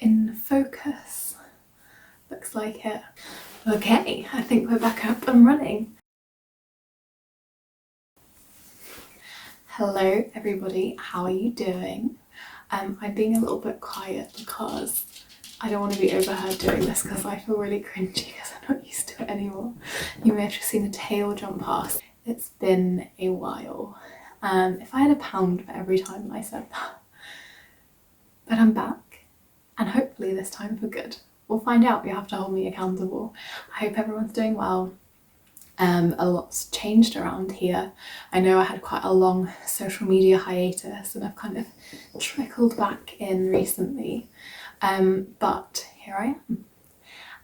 in focus. Looks like it. Okay, I think we're back up and running. Hello everybody, how are you doing? I'm being a little bit quiet because I don't want to be overheard doing this because I feel really cringy because I'm not used to it anymore. You may have just seen a tail jump past. It's been a while. If I had £1 for every time I said that. But I'm back, and hopefully this time for good. We'll find out, you have to hold me accountable. I hope everyone's doing well. A lot's changed around here. I know I had quite a long social media hiatus and I've kind of trickled back in recently, but here I am.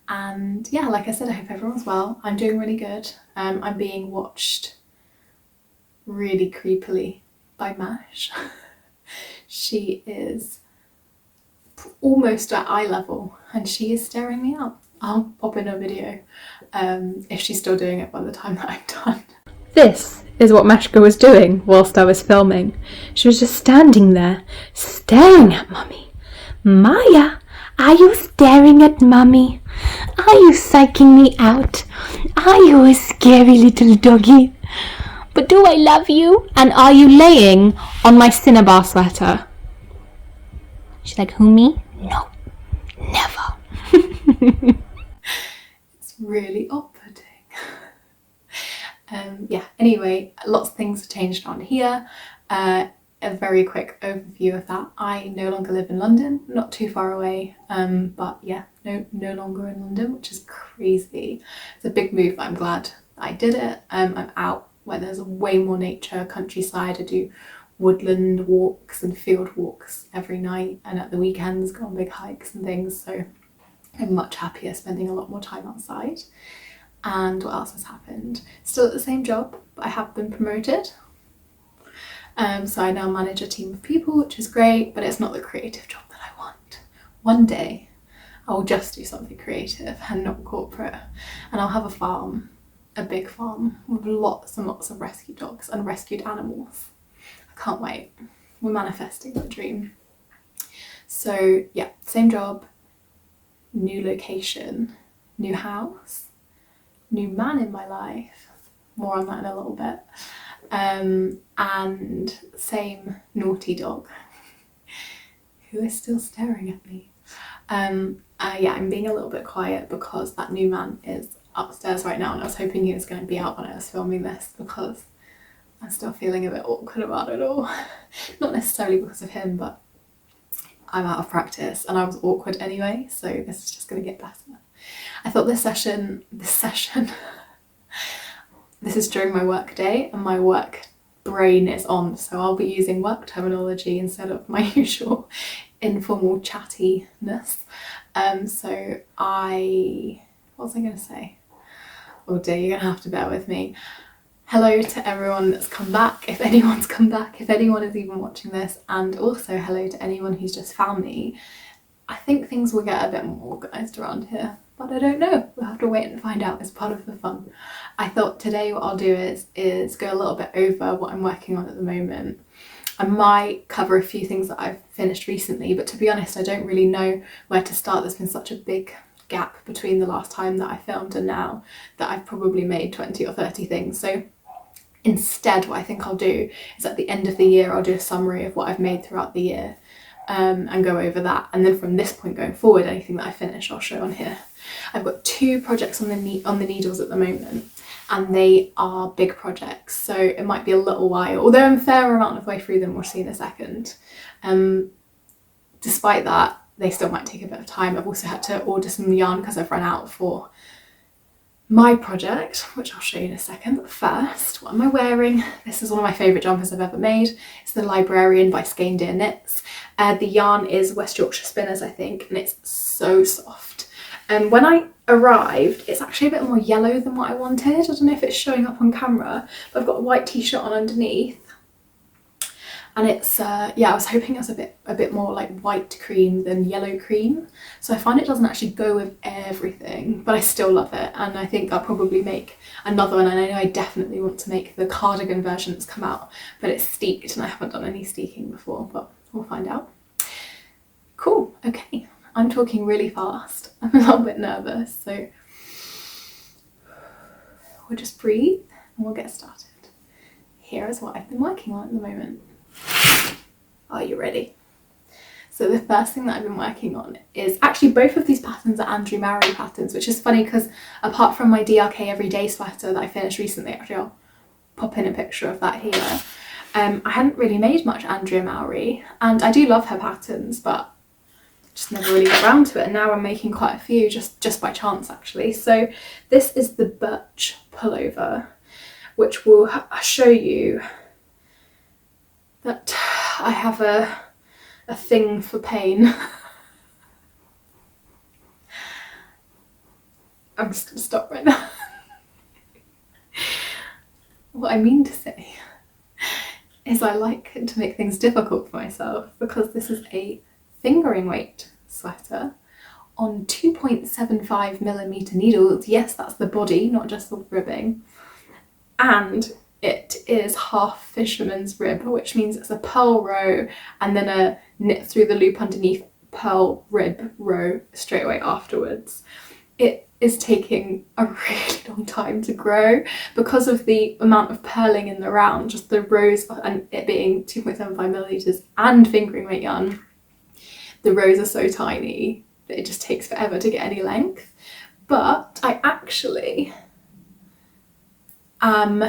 And yeah, like I said, I hope everyone's well. I'm doing really good. I'm being watched really creepily by Mash. She is almost at eye level and she is staring me up. I'll pop in a video if she's still doing it by the time that I'm done. This is what Mashka was doing whilst I was filming. She was just standing there, staring at Mummy. Maya, are you staring at Mummy? Are you psyching me out? Are you a scary little doggy? But do I love you? And are you laying on my Cinnabar sweater? She's like, who, me? No, never. It's really off-putting. Yeah, anyway, lots of things have changed around here. A very quick overview of that. I no longer live in London, not too far away, but yeah, no longer in London, which is crazy. It's a big move, but I'm glad I did it. I'm out where there's way more nature, countryside. I do woodland walks and field walks every night, and at the weekends go on big hikes and things, so I'm much happier spending a lot more time outside. And what else has happened? Still at the same job, but I have been promoted. So I now manage a team of people, which is great, but it's not the creative job that I want. One day I'll just do something creative and not corporate, and I'll have a farm, a big farm with lots and lots of rescue dogs and rescued animals. I can't wait. We're manifesting the dream. So yeah, same job, new location, new house, new man in my life. More on that in a little bit. And same naughty dog who is still staring at me. Yeah, I'm being a little bit quiet because that new man is upstairs right now, and I was hoping he was going to be out when I was filming this because I'm still feeling a bit awkward about it all. Not necessarily because of him, but I'm out of practice and I was awkward anyway, so this is just going to get better. I thought this session, this is during my work day and my work brain is on, so I'll be using work terminology instead of my usual informal chattiness. So what was I going to say? Oh dear, you're going to have to bear with me. Hello to everyone that's come back, if anyone's come back, if anyone is even watching this, and also hello to anyone who's just found me. I think things will get a bit more organised around here, but I don't know. We'll have to wait and find out. It's part of the fun. I thought today what I'll do is go a little bit over what I'm working on at the moment. I might cover a few things that I've finished recently, but to be honest, I don't really know where to start. There's been such a big gap between the last time that I filmed and now that I've probably made 20 or 30 things. So instead, what I think I'll do is at the end of the year, I'll do a summary of what I've made throughout the year. And go over that, and then from this point going forward, anything that I finish I'll show on here. I've got 2 projects on the needles at the moment, and they are big projects, so it might be a little while, although I'm a fair amount of way through them, we'll see in a second. Despite that, they still might take a bit of time. I've also had to order some yarn because I've run out for my project, which I'll show you in a second. But first, what am I wearing? This is one of my favourite jumpers I've ever made. It's the Librarian by Skein Deer Knits. The yarn is West Yorkshire Spinners, I think, and it's so soft. And when I arrived, it's actually a bit more yellow than what I wanted. I don't know if it's showing up on camera, but I've got a white t-shirt on underneath. And it's, yeah, I was hoping it was a bit more like white cream than yellow cream. So I find it doesn't actually go with everything, but I still love it. And I think I'll probably make another one. And I know I definitely want to make the cardigan version that's come out, but it's steeked and I haven't done any steeking before, but we'll find out. Cool, okay. I'm talking really fast. I'm a little bit nervous, so we'll just breathe and we'll get started. Here is what I've been working on at the moment. Are you ready? So the first thing that I've been working on is actually both of these patterns are Andrew Mowry patterns, which is funny because apart from my DRK Everyday sweater that I finished recently, actually I'll pop in a picture of that here, I hadn't really made much Andrea Mowry, and I do love her patterns, but just never really got around to it, and now I'm making quite a few just by chance actually. So this is the Birch pullover, which will show you that I have a thing for pain. I'm just gonna stop right now. What I mean to say is I like to make things difficult for myself, because this is a fingering weight sweater on 2.75mm needles. Yes, that's the body, not just the ribbing. And it is half fisherman's rib, which means it's a pearl row and then a knit through the loop underneath pearl rib row straight away afterwards. It is taking a really long time to grow because of the amount of purling in the round, just the rows, and it being 2.75mm and fingering weight yarn. The rows are so tiny that it just takes forever to get any length. But I actually am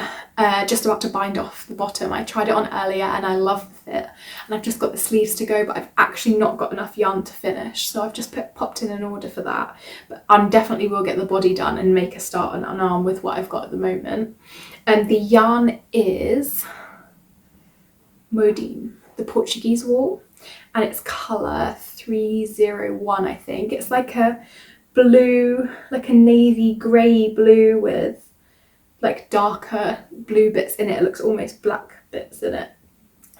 just about to bind off the bottom. I tried it on earlier and I love the fit, and I've just got the sleeves to go, but I've actually not got enough yarn to finish, so I've just popped in an order for that. But I definitely will get the body done and make a start on an arm with what I've got at the moment. And the yarn is Modine, the Portuguese wool, and it's colour 301, I think. It's like a blue, like a navy grey blue with like darker blue bits in it. It looks almost black bits in it.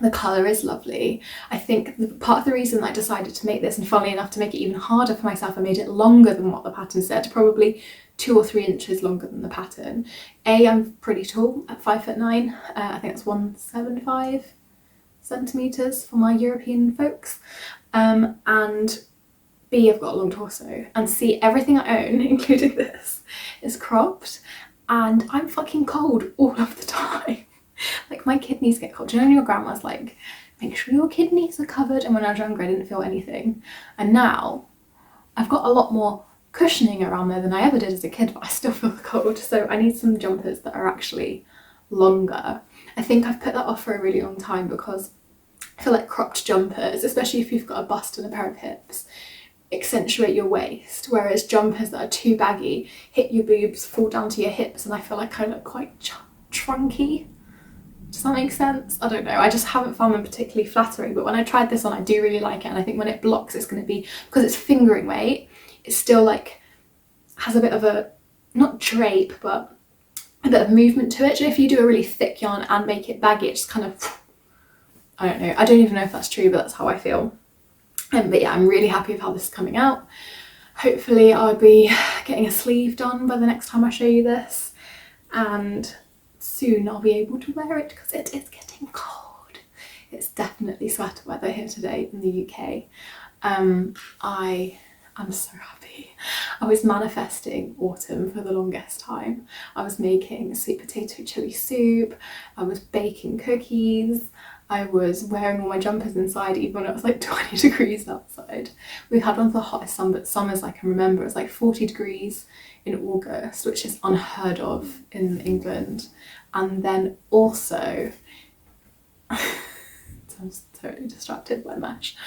The colour is lovely. I think part of the reason I decided to make this, and funnily enough to make it even harder for myself, I made it longer than what the pattern said, probably 2 or 3 inches longer than the pattern. I'm pretty tall at 5'9". I think that's 175 centimetres for my European folks. And B, I've got a long torso, and C, everything I own, including this, is cropped. And I'm fucking cold all of the time. Like, my kidneys get cold. Do you know when your grandma's like, make sure your kidneys are covered? And when I was younger, I didn't feel anything. And now I've got a lot more cushioning around there than I ever did as a kid, but I still feel the cold. So I need some jumpers that are actually longer. I think I've put that off for a really long time because I feel like cropped jumpers, especially if you've got a bust and a pair of hips, accentuate your waist, whereas jumpers that are too baggy hit your boobs, fall down to your hips, and I feel like I look quite trunky. Does that make sense? I don't know, I just haven't found them particularly flattering, but when I tried this on I do really like it, and I think when it blocks it's going to be, because it's fingering weight, it's still like has a bit of a, not drape, but a bit of movement to it. If you do a really thick yarn and make it baggy, it just kind of, I don't know, I don't even know if that's true, but that's how I feel. But yeah, I'm really happy with how this is coming out. Hopefully I'll be getting a sleeve done by the next time I show you this, and soon I'll be able to wear it because it is getting cold. It's definitely sweater weather here today in the UK. I am so happy. I was manifesting autumn for the longest time. I was making sweet potato chili soup, I was baking cookies, I was wearing all my jumpers inside even when it was like 20 degrees outside. We've had one of the hottest summers I can remember. It was like 40 degrees in August, which is unheard of in England. And then also, I'm totally distracted by mesh.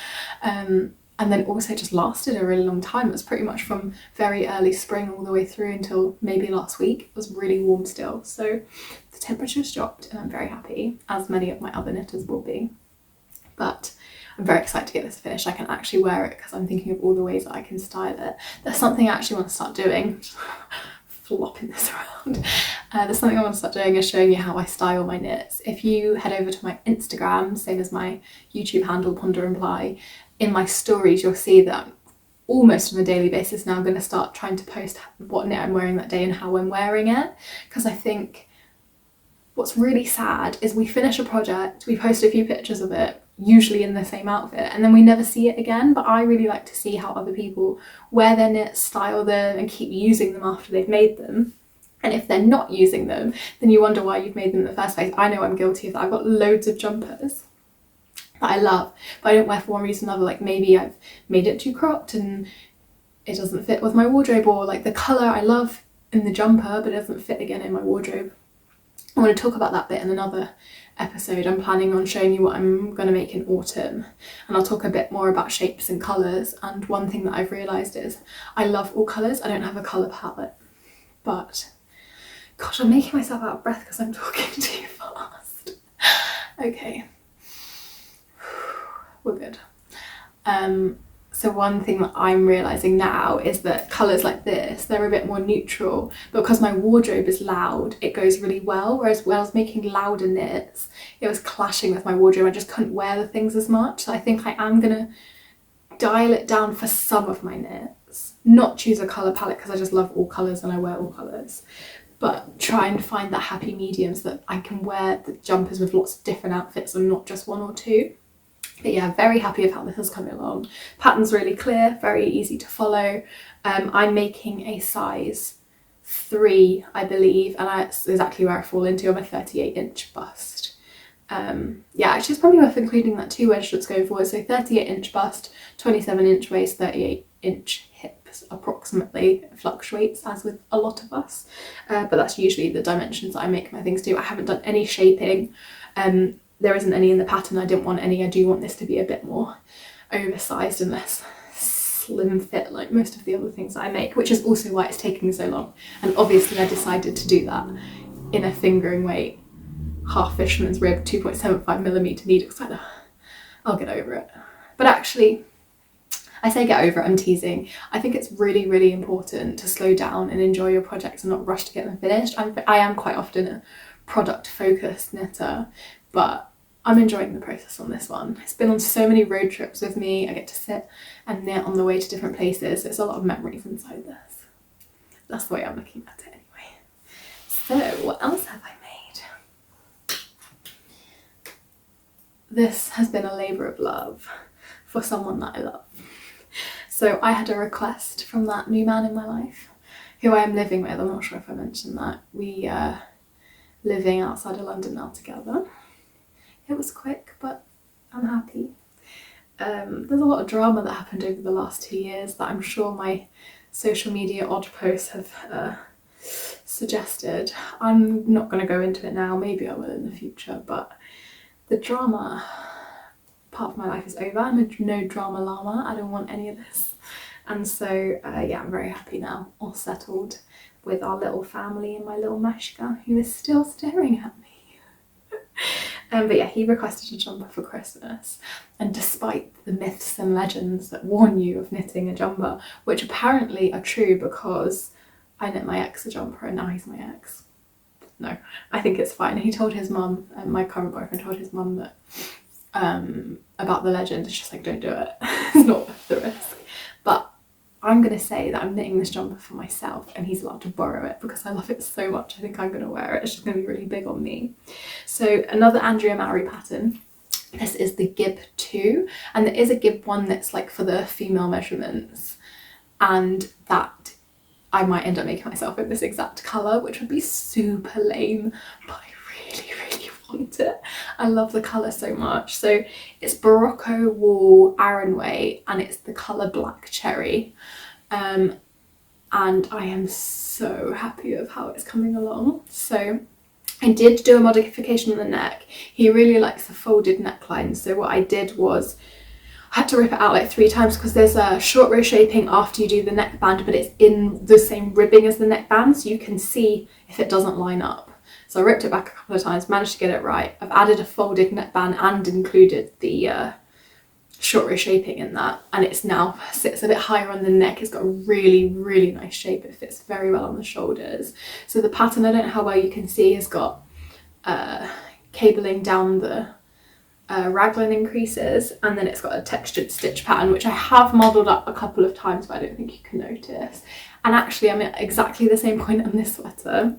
And then also just lasted a really long time. It was pretty much from very early spring all the way through until maybe last week. It was really warm still. So the temperature's dropped and I'm very happy, as many of my other knitters will be. But I'm very excited to get this finished. I can actually wear it because I'm thinking of all the ways that I can style it. There's something I actually want to start doing. Flopping this around. There's something I want to start doing is showing you how I style my knits. If you head over to my Instagram, same as my YouTube handle, Ponder Ply, in my stories you'll see that almost on a daily basis now I'm going to start trying to post what knit I'm wearing that day and how I'm wearing it, because I think what's really sad is we finish a project, we post a few pictures of it, usually in the same outfit, and then we never see it again. But I really like to see how other people wear their knits, style them, and keep using them after they've made them. And if they're not using them, then you wonder why you've made them in the first place. I know I'm guilty of that. I've got loads of jumpers that I love, but I don't wear for one reason or another. Like maybe I've made it too cropped and it doesn't fit with my wardrobe, or like the colour I love in the jumper but it doesn't fit again in my wardrobe. I want to talk about that bit in another episode. I'm planning on showing you what I'm going to make in autumn, and I'll talk a bit more about shapes and colours. And one thing that I've realised is I love all colours. I don't have a colour palette, but gosh, I'm making myself out of breath because I'm talking too fast. Okay, we're good. So one thing that I'm realising now is that colours like this, they're a bit more neutral, but because my wardrobe is loud, it goes really well. Whereas when I was making louder knits, it was clashing with my wardrobe. I just couldn't wear the things as much. So I think I am going to dial it down for some of my knits. Not choose a colour palette because I just love all colours and I wear all colours. But try and find that happy medium so that I can wear the jumpers with lots of different outfits and not just one or two. But yeah, very happy with how this is coming along. Pattern's really clear, very easy to follow. I'm making a size 3, I believe, and that's exactly where I fall into. I'm a 38-inch bust. Yeah, actually it's probably worth including that too when shirts going forward. So 38-inch bust, 27-inch waist, 38-inch hips approximately. It fluctuates as with a lot of us, but that's usually the dimensions that I make my things to. I haven't done any shaping. There isn't any in the pattern. I didn't want any. I do want this to be a bit more oversized and less slim fit like most of the other things that I make, which is also why it's taking so long. And obviously I decided to do that in a fingering weight, half fisherman's rib, 2.75mm needle, because I'll get over it. But actually, I say get over it, I'm teasing. I think it's really, really important to slow down and enjoy your projects and not rush to get them finished. I am quite often a product focused knitter, but I'm enjoying the process on this one. It's been on so many road trips with me. I get to sit and knit on the way to different places. There's a lot of memories inside this. That's the way I'm looking at it anyway. So what else have I made? This has been a labour of love for someone that I love. So I had a request from that new man in my life, who I am living with. I'm not sure if I mentioned that. We are living outside of London now together. It was quick, but I'm happy. There's a lot of drama that happened over the last 2 years that I'm sure my social media odd posts have suggested. I'm not going to go into it now, maybe I will in the future, but the drama part of my life is over. I'm a no drama llama. I don't want any of this. And so, yeah, I'm very happy now, all settled with our little family and my little Mashka, who is still staring at me. But yeah, he requested a jumper for Christmas, and despite the myths and legends that warn you of knitting a jumper, which apparently are true because I knit my ex a jumper and now he's my ex. No, I think it's fine. He told his mum, and my current boyfriend told his mum that about the legend. It's just like, don't do it. It's not worth the risk. But I'm going to say that I'm knitting this jumper for myself and he's allowed to borrow it because I love it so much. I think I'm going to wear it. It's just going to be really big on me. So another Andrea Mowry pattern. This is the Gib 2, and there is a Gib 1 that's like for the female measurements, and that I might end up making myself in this exact colour, which would be super lame, but I really, really want it. I love the colour so much. So it's Barocco wool Aran way, and it's the colour Black Cherry, and I am so happy with how it's coming along. So I did do a modification on the neck. He really likes a folded neckline, so what I did was I had to rip it out like 3 times because there's a short row shaping after you do the neckband, but it's in the same ribbing as the neckband, so you can see if it doesn't line up. So I ripped it back a couple of times, managed to get it right. I've added a folded neckband and included the short row shaping in that, and it's now sits a bit higher on the neck. It's got a really, really nice shape. It fits very well on the shoulders. So the pattern, I don't know how well you can see, has got cabling down the raglan increases, and then it's got a textured stitch pattern, which I have modelled up a couple of times, but I don't think you can notice. And actually I'm at exactly the same point on this sweater.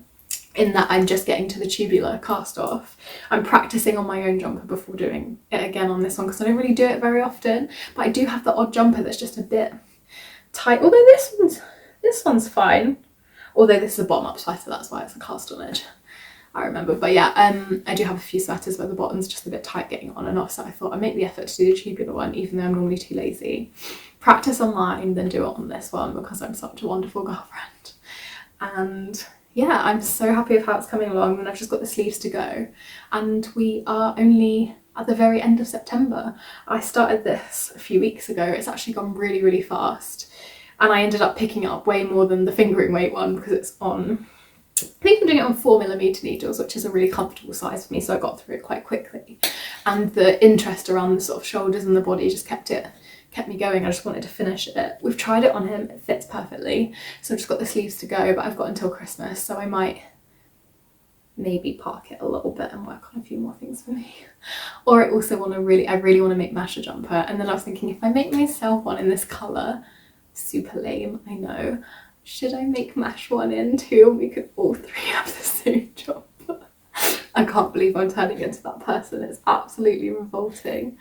in that I'm just getting to the tubular cast off. I'm practicing on my own jumper before doing it again on this one because I don't really do it very often, but I do have the odd jumper that's just a bit tight, although this one's fine, although this is a bottom up sweater, that's why it's a cast on edge, I remember. But yeah, I do have a few sweaters where the bottom's just a bit tight getting on and off, so I thought I'd make the effort to do the tubular one even though I'm normally too lazy. Practice online, then do it on this one because I'm such a wonderful girlfriend. And yeah, I'm so happy with how it's coming along, and I've just got the sleeves to go, and we are only at the very end of September. I started this a few weeks ago. It's actually gone really, really fast, and I ended up picking up way more than the fingering weight one because it's on, I think I'm doing it on 4mm needles, which is a really comfortable size for me, so I got through it quite quickly, and the interest around the sort of shoulders and the body just kept me going. I just wanted to finish it. We've tried it on him, it fits perfectly, so I've just got the sleeves to go, but I've got until Christmas, so I might maybe park it a little bit and work on a few more things for me. Or I really want to make Mash a jumper, and then I was thinking, if I make myself one in this colour, super lame, I know, should I make Mash one in too, and we could all three have the same jumper? I can't believe I'm turning into that person. It's absolutely revolting.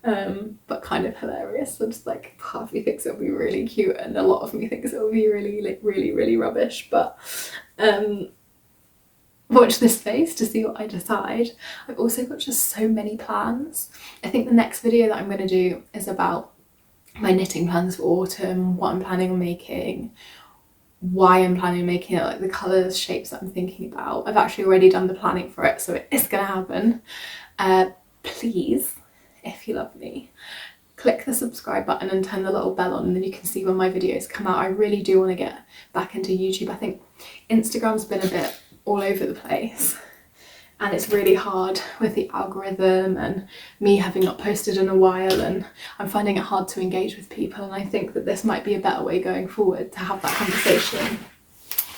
But kind of hilarious. So just like half of me thinks it'll be really cute and a lot of me thinks it'll be really, like, really rubbish, but watch this space to see what I decide. I've also got just so many plans. I think the next video that I'm going to do is about my knitting plans for autumn, what I'm planning on making, why I'm planning on making it, like the colours, shapes that I'm thinking about. I've actually already done the planning for it, so it is going to happen. Please, if you love me, click the subscribe button and turn the little bell on, and then you can see when my videos come out. I really do want to get back into YouTube. I think Instagram's been a bit all over the place, and it's really hard with the algorithm and me having not posted in a while, and I'm finding it hard to engage with people, and I think that this might be a better way going forward to have that conversation.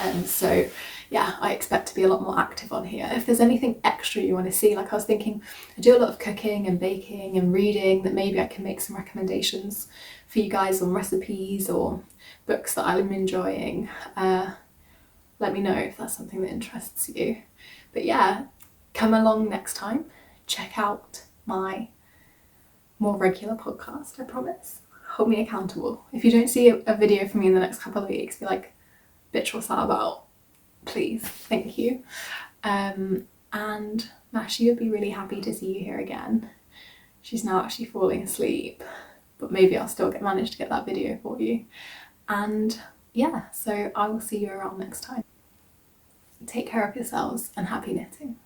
And so yeah, I expect to be a lot more active on here. If there's anything extra you want to see, like I was thinking, I do a lot of cooking and baking and reading, that maybe I can make some recommendations for you guys on recipes or books that I'm enjoying. Let me know if that's something that interests you. But yeah, come along next time. Check out my more regular podcast, I promise. Hold me accountable. If you don't see a video from me in the next couple of weeks, be like, bitch, what's that about? Please, thank you. And Mashi would be really happy to see you here again. She's now actually falling asleep, but maybe I'll still manage to get that video for you. And yeah, so I will see you around next time. Take care of yourselves and happy knitting.